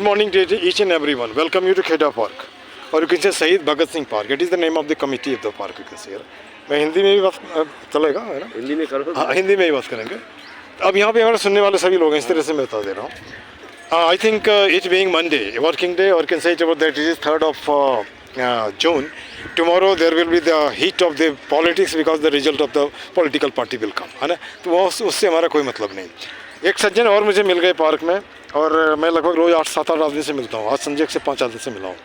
Good morning to each and everyone. Welcome you to Kheda Park, or you can say Shahid Bhagat Singh Park. It is the name of the committee of the park. You can say. मैं हिंदी में भी बात चलेगा है ना? हिंदी में करो। हाँ, हिंदी में ही बात करेंगे. अब यहाँ पे हमारे सुनने वाले सभी लोग हैं, इस तरह से मैं बता दे रहा हूँ. I think it being Monday, working day, or can say it about that it is 3rd of June. Tomorrow there will be the heat of the politics because the result of the political party will come, है ना? तो वो उससे हमारा कोई मतलब नहीं. एक सज्जन और मुझे मिल गए पार्क में, और मैं लगभग रोज़ 8-7 आदमी से मिलता हूँ. आज संजय से 5 आदमी से मिला हूँ.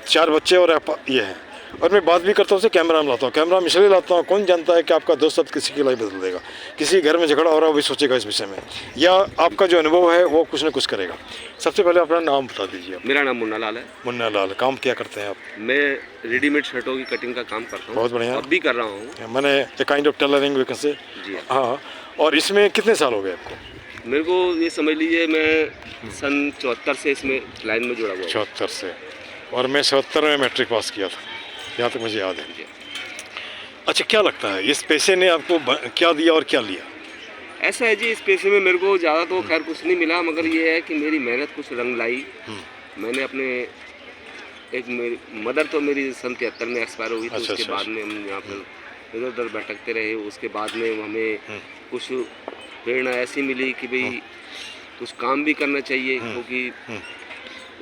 4 बच्चे और ये हैं, और मैं बात भी करता हूँ उससे. कैमरा में लाता हूँ, कैमरा में इसलिए लाता हूँ, कौन जानता है कि आपका दोस्त शब्द किसी की लाइफ बदल देगा. किसी घर में झगड़ा हो रहा है वो भी सोचेगा इस विषय में, या आपका जो अनुभव है वो कुछ न कुछ करेगा. सबसे पहले अपना नाम बता दीजिए. मेरा नाम मुन्ना लाल है. मुन्ना लाल, काम क्या करते हैं आप? मैं रेडीमेड शर्टों की कटिंग का काम करता हूँ. बहुत बढ़िया. अब भी कर रहा हूँ. मैंने a kind of tailoring we can say. हाँ. और इसमें कितने साल हो गए आपको? मेरे को ये समझ लीजिए मैं सन 74 से इसमें लाइन में जुड़ा हुआ हूँ. 74 से. और मैं 77 में मैट्रिक पास किया था, यहाँ तक मुझे याद है. अच्छा, क्या लगता है इस पैसे ने आपको क्या दिया और क्या लिया? ऐसा है जी, इस पैसे में मेरे को ज़्यादा तो खैर कुछ नहीं मिला, मगर ये है कि मेरी मेहनत कुछ रंग लाई. मैंने अपने मेरी मदर तो मेरी सन 73 में एक्सपायर हुई थी. अच्छा, उसके बाद में हम यहाँ पर इधर उधर भटकते रहे. उसके बाद में हमें कुछ प्रेरणा ऐसी मिली कि भाई कुछ काम भी करना चाहिए, क्योंकि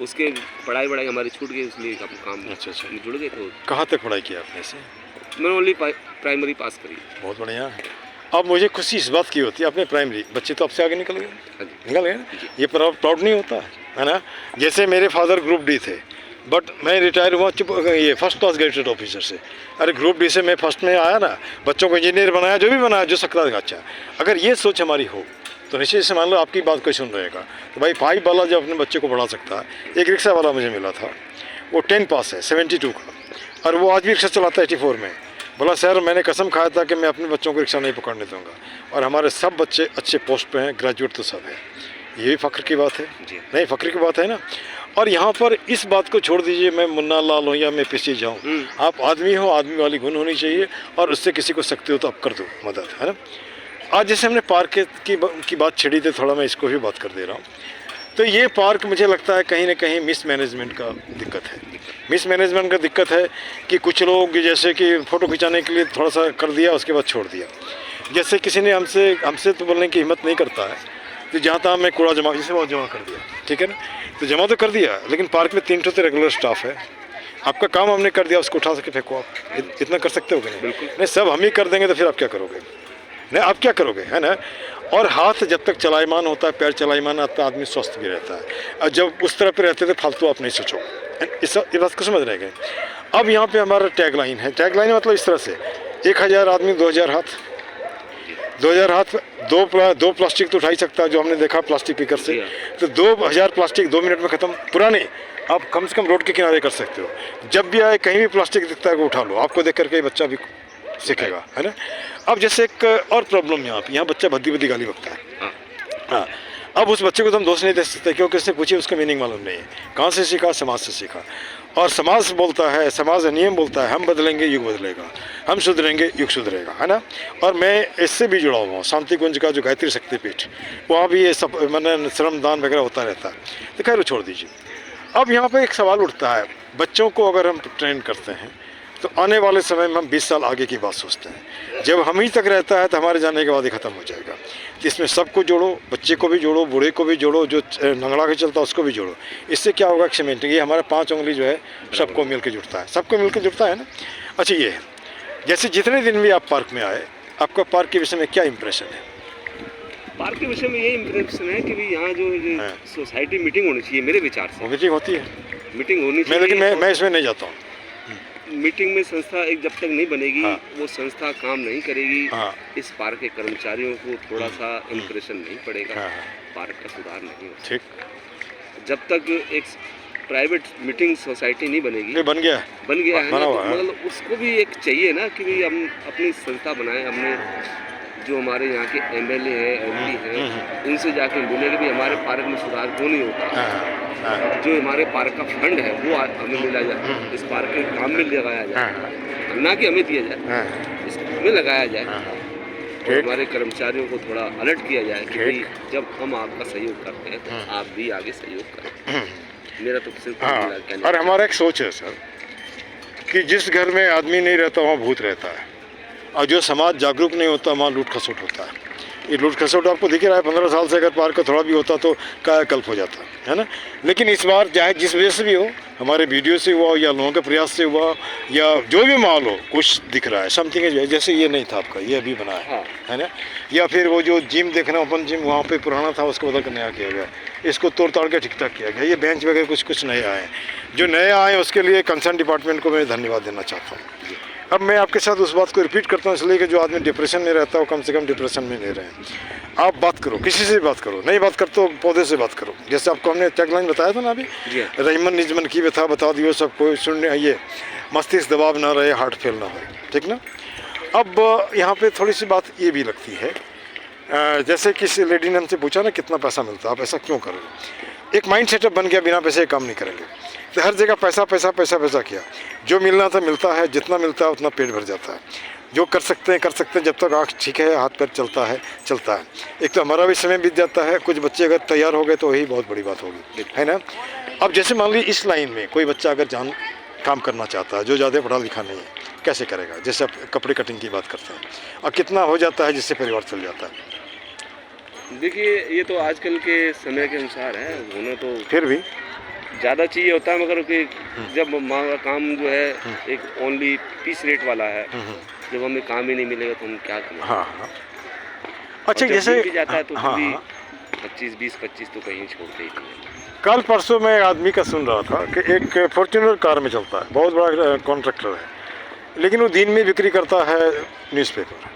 उसके पढ़ाई हमारी छूट गई, इसलिए हम काम जुड़ गए. तो कहाँ तक पढ़ाई की आपने से? मैंने ओनली प्राइमरी पास करी. बहुत बढ़िया. अब मुझे खुशी इस बात की होती है, अपने प्राइमरी बच्चे तो आपसे आगे निकल गए ना. ये प्राउड नहीं होता है ना? जैसे मेरे फादर ग्रुप डी थे, बट मैं रिटायर हुआ ये फर्स्ट क्लास ग्रेजुएट ऑफिसर से. अरे ग्रुप डी से मैं फर्स्ट में आया ना, बच्चों को इंजीनियर बनाया, जो भी बनाया जो सकता था. अच्छा, अगर ये सोच हमारी हो तो निश्चित से मान लो आपकी बात कोई सुन रहेगा तो भाई 5 वाला जो अपने बच्चे को पढ़ा सकता है. एक रिक्शा वाला मुझे मिला था, वो 10 पास है 72 का, और वो आज भी रिक्शा चलाता है 84 में. बोला सर मैंने कसम खाया था कि मैं अपने बच्चों को रिक्शा नहीं पकड़ने दूंगा, और हमारे सब बच्चे अच्छे पोस्ट पे हैं, ग्रेजुएट तो सब है. ये भी फ़ख्र की बात है. नहीं, फ़ख्र की बात है ना. और यहाँ पर इस बात को छोड़ दीजिए मैं मुन्ना लाल हूँ या मैं पिछे जाऊँ. आप आदमी हो, आदमी वाली गुण होनी चाहिए, और उससे किसी को सकते हो तो आप कर दो मदद, है ना. आज जैसे हमने पार्क की बात छिड़ी थी, थोड़ा मैं इसको भी बात कर दे रहा हूँ. तो ये पार्क मुझे लगता है कहीं ना कहीं मिस मैनेजमेंट का दिक्कत है. मिस मैनेजमेंट का दिक्कत है कि कुछ लोग जैसे कि फ़ोटो खिंचाने के लिए थोड़ा सा कर दिया, उसके बाद छोड़ दिया. जैसे किसी ने हमसे तो बोलने की हिम्मत नहीं करता है, तो जहाँ तहाँ मैं कूड़ा जमा कर दिया, ठीक है ना. तो जमा तो कर दिया, लेकिन पार्क में 3 तो रेगुलर स्टाफ है. आपका काम हमने कर दिया, उसको उठा सके फेंको. आप इतना कर सकते हो कि नहीं? बिल्कुल नहीं, सब हम ही कर देंगे तो फिर आप क्या करोगे? नहीं, आप क्या करोगे, है ना. और हाथ जब तक चलायमान होता है, पैर चलायमान आता है, आदमी स्वस्थ भी रहता है. और जब उस तरह पे रहते थे फालतू आप नहीं सोचो. इस बात को समझ रहे हैं. अब यहाँ पे हमारा टैगलाइन है. टैगलाइन मतलब इस तरह से 1000 आदमी 2000 हाथ. 2000 हाथ, दो प्लास्टिक तो उठा ही सकता है, जो हमने देखा प्लास्टिक पिकर से. तो 2000 प्लास्टिक 2 मिनट में ख़त्म. पुराने आप कम से कम रोड के किनारे कर सकते हो. जब भी आए कहीं भी प्लास्टिक दिखता है वो उठा लो. आपको देख करके बच्चा भी सीखेगा, है ना. अब जैसे एक और प्रॉब्लम यहाँ बच्चा भद्दी गाली बकता है. हाँ, अब उस बच्चे को तो हम दोष नहीं दे सकते, क्योंकि उससे पूछिए उसका मीनिंग मालूम नहीं है. कहाँ से सीखा? समाज से सीखा. और समाज बोलता है, समाज नियम बोलता है, हम बदलेंगे युग बदलेगा, हम सुधरेंगे युग सुधरेगा, है ना. और मैं इससे भी जुड़ा हुआ हूँ. शांति कुंज का जो गायत्री शक्तिपीठ, वहाँ भी ये सब मैंने श्रमदान वगैरह होता रहता है. तो खैर छोड़ दीजिए. अब यहाँ पर एक सवाल उठता है, बच्चों को अगर हम ट्रेन करते हैं तो आने वाले समय में हम 20 साल आगे की बात सोचते हैं. जब हम ही तक रहता है तो हमारे जाने के बाद ही ख़त्म हो जाएगा. तो इसमें सबको जोड़ो, बच्चे को भी जोड़ो, बूढ़े को भी जोड़ो, जो नंगड़ा के चलता है उसको भी जोड़ो. इससे क्या होगा कि सीमेंट, ये हमारा 5 उंगली जो है सबको मिल के जुड़ता है, सबको मिल के जुड़ता है ना. अच्छा, ये है जैसे जितने दिन भी आप पार्क में आए, आपका पार्क के विषय में क्या इम्प्रेशन है? पार्क के विषय में ये इम्प्रेशन है कि भाई यहाँ जो सोसाइटी मीटिंग होनी चाहिए. मेरे विचार से मीटिंग होती है, मीटिंग होनी चाहिए. लेकिन मैं इसमें नहीं जाता हूँ. मीटिंग में संस्था एक जब तक नहीं बनेगी, वो संस्था काम नहीं करेगी. इस पार्क के कर्मचारियों को थोड़ा सा इम्प्रेशन नहीं पड़ेगा, पार्क का सुधार नहीं होगा. ठीक. जब तक एक प्राइवेट मीटिंग सोसाइटी नहीं बनेगी. बन गया है ना, तो मतलब उसको भी एक चाहिए ना कि भाई हम अपनी संस्था बनाएं. हमने जो हमारे यहाँ के एमएलए हैं, एमपी हैं, उनसे जाके मिले कि भाई हमारे पार्क में सुधार क्यों नहीं होता. जो हमारे पार्क का फंड है वो हमें मिला जाए, इस पार्क के काम में लगाया जाए, ना कि हमें दिया जाए, इसमें लगाया जाए. ठीक। हमारे कर्मचारियों को थोड़ा अलर्ट किया जाए कि भाई ठीक। जब हम आपका सहयोग करते हैं तो आप भी आगे सहयोग करें। मेरा तो सिर्फ हाँ, कहना और है। हमारा एक सोच है सर कि जिस घर में आदमी नहीं रहता वहाँ भूत रहता है, और जो समाज जागरूक नहीं होता वहाँ लूट खसोट होता है। ये लूट खसोट आपको दिख रहा है, 15 साल से अगर पार का थोड़ा भी होता तो कायाकल्प हो जाता है ना। लेकिन इस बार चाहे जिस वजह से भी हो, हमारे वीडियो से हुआ या लोगों के प्रयास से हुआ या जो भी माहौल हो, कुछ दिख रहा है, समथिंग है। जैसे ये नहीं था आपका, ये अभी बना है ना। या फिर वो जो जिम देखना, ओपन जिम वहाँ पे पुराना था, उसको बदल कर नया किया गया, इसको तोड़ ताड़ के ठीक ठाक किया गया। ये बेंच वगैरह कुछ नए आए हैं। जो नए आए उसके लिए कंसर्न डिपार्टमेंट को मैं धन्यवाद देना चाहता हूँ। अब मैं आपके साथ उस बात को रिपीट करता हूँ इसलिए कि जो आदमी डिप्रेशन में रहता है वो कम से कम डिप्रेशन में नहीं रहे। आप बात करो, किसी से बात करो, नहीं बात करते तो पौधे से बात करो। जैसे आपको हमने टैगलाइन बताया था ना अभी, रहीमन निजमन की व्यथा बता दियो सबको, सुनने आइए, मस्तिष्क दबाव ना रहे, हार्ट फेल ना हो, ठीक ना। अब यहाँ पे थोड़ी सी बात ये भी लगती है, जैसे किसी लेडी ने हमसे पूछा ना कितना पैसा मिलता है, आप ऐसा क्यों करोगे। एक माइंड सेटअप बन गया, बिना पैसे काम नहीं करेंगे। तो हर जगह पैसा पैसा पैसा पैसा किया, जो मिलना था मिलता है, जितना मिलता है उतना पेट भर जाता है। जो कर सकते हैं कर सकते हैं, जब तक आँख ठीक है, हाथ पैर चलता है चलता है। एक तो हमारा भी समय बीत जाता है, कुछ बच्चे अगर तैयार हो गए तो वही बहुत बड़ी बात होगी, है ना। अब जैसे मान लीजिए इस लाइन में कोई बच्चा अगर काम करना चाहता है, जो ज़्यादा पढ़ा लिखा नहीं है, कैसे करेगा। जैसे आप कपड़े कटिंग की बात करते हैं, और कितना हो जाता है जिससे परिवार चल जाता है। देखिए ये तो आजकल के समय के अनुसार है, होना तो फिर भी ज़्यादा चाहिए होता है, मगर कि जब काम जो है एक ओनली पीस रेट वाला है, जब हमें काम ही नहीं मिलेगा तो हम क्या करें। हाँ। अच्छा, जैसे भी जाता है तो हाँ, 20-25 तो कहीं छोड़ते ही नहीं। कल परसों मैं आदमी का सुन रहा था कि एक फॉर्च्यूनर कार में चलता है, बहुत बड़ा कॉन्ट्रैक्टर है, लेकिन वो दिन में बिक्री करता है न्यूज़पेपर।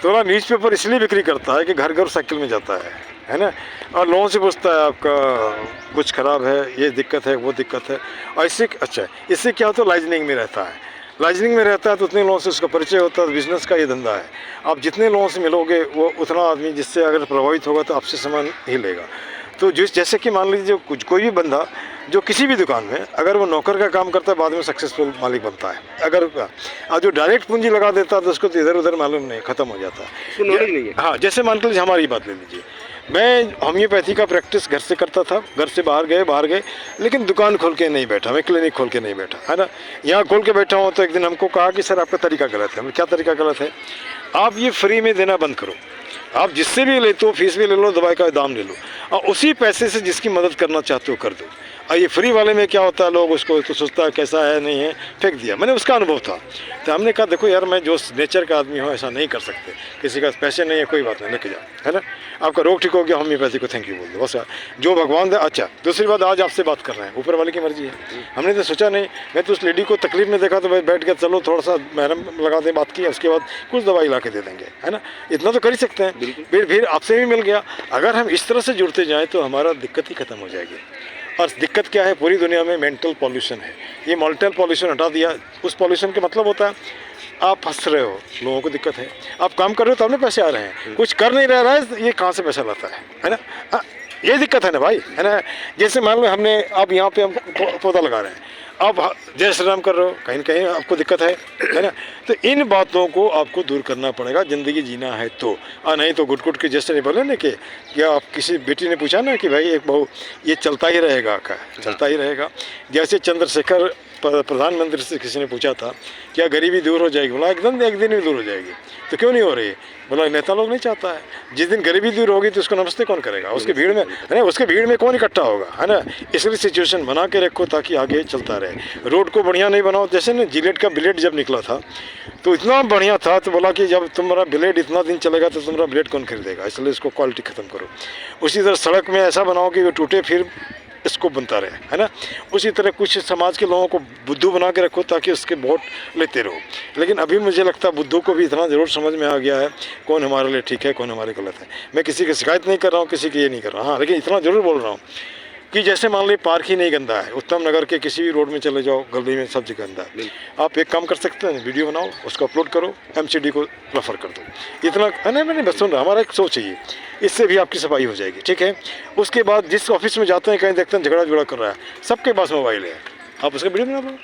तो ना न्यूज़पेपर इसलिए बिक्री करता है कि घर घर साइकिल में जाता है ना, और लोगों से पूछता है आपका कुछ ख़राब है, ये दिक्कत है, वो दिक्कत है। और इससे अच्छा इससे क्या होता है, लाइजनिंग में रहता है। लाइजनिंग में रहता है तो उतने लोगों से उसका परिचय होता है। बिजनेस का ये धंधा है, आप जितने लोगों से मिलोगे वो उतना आदमी जिससे अगर प्रभावित होगा तो आपसे सामान ही लेगा। तो जैसे कि मान लीजिए कोई भी बंदा जो किसी भी दुकान में अगर वो नौकर का काम करता है, बाद में सक्सेसफुल मालिक बनता है। अगर जो डायरेक्ट पूंजी लगा देता है तो उसको तो इधर उधर मालूम नहीं, ख़त्म हो जाता है, नॉलेज नहीं है। हाँ, जैसे मान लीजिए हमारी बात ले लीजिए, मैं होम्योपैथी का प्रैक्टिस घर से करता था, घर से बाहर गए, लेकिन दुकान खोल के नहीं बैठा, मैं क्लिनिक खोल के नहीं बैठा, है ना। यहाँ खोल के बैठा हूँ तो एक दिन हमको कहा कि सर आपका तरीका गलत है। क्या तरीका गलत है? आप ये फ्री में देना बंद करो, आप जिससे भी लेते हो फीस भी ले लो, दवाई का दाम ले लो, और उसी पैसे से जिसकी मदद करना चाहते हो कर दो। और ये फ्री वाले में क्या होता है, लोग उसको तो सोचता है कैसा है नहीं है, फेंक दिया। मैंने उसका अनुभव था, तो हमने कहा देखो यार, मैं जो नेचर का आदमी हूँ ऐसा नहीं कर सकते, किसी का पैसे नहीं है कोई बात नहीं, लेके जाओ, है ना। आपका रोग ठीक हो गया, होम्योपैथी को थैंक यू बोल दो, बस जो भगवान दे। अच्छा, दूसरी बात, आज आपसे बात कर रहे हैं, ऊपर वाले की मर्जी है। हमने तो सोचा नहीं, मैं तो उस लेडी को तकलीफ में देखा तो बैठ गया, चलो थोड़ा सा महरम लगा दें, बात की, उसके बाद कुछ दवाई ला के दे देंगे, है ना। इतना तो कर ही सकते हैं। फिर आपसे भी मिल गया। अगर हम इस तरह से जुड़ते जाएँ तो हमारा दिक्कत ही खत्म हो जाएगी। और दिक्कत क्या है, पूरी दुनिया में मेंटल पॉल्यूशन है। ये मेंटल पॉल्यूशन हटा दिया, उस पॉल्यूशन का मतलब होता है आप फंस रहे हो, लोगों को दिक्कत है, आप काम कर रहे हो तो अपने पैसे आ रहे हैं, कुछ कर नहीं रहा है, ये कहाँ से पैसा लाता है ना। ये दिक्कत है ना भाई, है ना। जैसे मान लो हमने अब यहाँ पे हम पौधा लगा रहे हैं, आप जय श्री राम कर रहे हो, कहीं ना कहीं आपको दिक्कत है ना। तो इन बातों को आपको दूर करना पड़ेगा, ज़िंदगी जीना है तो। नहीं तो गुट के जैसे नहीं बोले ना कि क्या आप किसी बेटी ने पूछा ना कि भाई एक बहू ये चलता ही रहेगा, का चलता ही रहेगा। जैसे चंद्रशेखर प्रधानमंत्री से किसी ने पूछा था क्या गरीबी दूर हो जाएगी, बोला एकदम एक दिन में दूर हो जाएगी। तो क्यों नहीं हो रही? बोला नेता लोग नहीं चाहता है। जिस दिन गरीबी दूर होगी तो उसको नमस्ते कौन करेगा, उसके भीड़ में, है ना, उसके भीड़ में कौन इकट्ठा होगा, है ना। इसलिए सिचुएशन बना के रखो ताकि आगे चलता रहे। रोड को बढ़िया नहीं बनाओ, जैसे ना जिलेट का ब्लेड जब निकला था तो इतना बढ़िया था, तो बोला कि जब तुम्हारा ब्लेड इतना दिन चलेगा तो तुम्हारा ब्लेड कौन खरीदेगा, इसलिए इसको क्वालिटी ख़त्म करो। उसी तरह सड़क में ऐसा बनाओ कि वो टूटे फिर इसको बनता रहे, है ना। उसी तरह कुछ समाज के लोगों को बुद्धू बना के रखो ताकि उसके वोट लेते रहो। लेकिन अभी मुझे लगता है बुद्धू को भी इतना ज़रूर समझ में आ गया है कौन हमारे लिए ठीक है, कौन हमारे गलत है। मैं किसी की शिकायत नहीं कर रहा हूँ, किसी की ये नहीं कर रहा, हाँ, लेकिन इतना ज़रूर बोल रहा हूँ कि जैसे मान लीजिए पार्क ही नहीं गंदा है, उत्तम नगर के किसी भी रोड में चले जाओ, गली में सब जगह गंदा है। आप एक काम कर सकते हैं, वीडियो बनाओ, उसको अपलोड करो, MCD को रेफर कर दो, इतना है ना। मैंने बस सुन रहा, हमारा एक सोच है ये, इससे भी आपकी सफाई हो जाएगी, ठीक है। उसके बाद जिस ऑफिस में जाते हैं कहीं देखते हैं झगड़ा कर रहा है, सबके पास मोबाइल है, आप उसका वीडियो बना दो।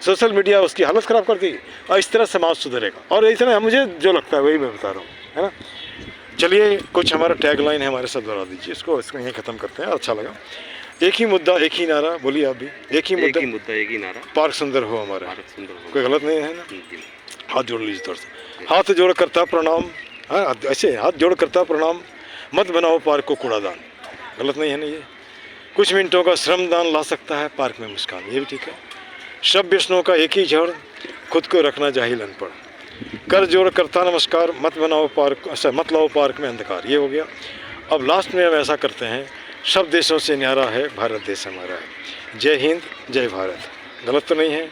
सोशल मीडिया उसकी हालत ख़राब कर दी, और इस तरह समाज सुधरेगा। और इतना मुझे जो लगता है वही मैं बता रहा हूँ। है ना। चलिए कुछ हमारा टैगलाइन है, हमारे साथ दोहरा दीजिए इसको यहीं ख़त्म करते हैं, अच्छा लगा। एक ही मुद्दा एक ही नारा, बोलिए आप भी। एक ही एक ही मुद्दा एक ही नारा, पार्क सुंदर हो हमारा, भारत सुंदर हो। कोई गलत नहीं है ना। जी। हाथ जोड़ लीजिए तौर से, हाथ जोड़ करता प्रणाम, हाँ ऐसे हाथ जोड़ करता प्रणाम, मत बनाओ पार्क को कूड़ादान, गलत नहीं है ना ये। कुछ मिनटों का श्रमदान ला सकता है पार्क में मुस्कान, ये भी ठीक है। शब विष्णु का एक ही झड़, खुद को रखना जाहिल अनपढ़, कर जोड़ करता नमस्कार, मत बनाओ पार्क, अच्छा मत लाओ पार्क में अंधकार, ये हो गया। अब लास्ट में हम ऐसा करते हैं, सब देशों से न्यारा है भारत देश हमारा है, जय हिंद जय भारत, गलत तो नहीं है।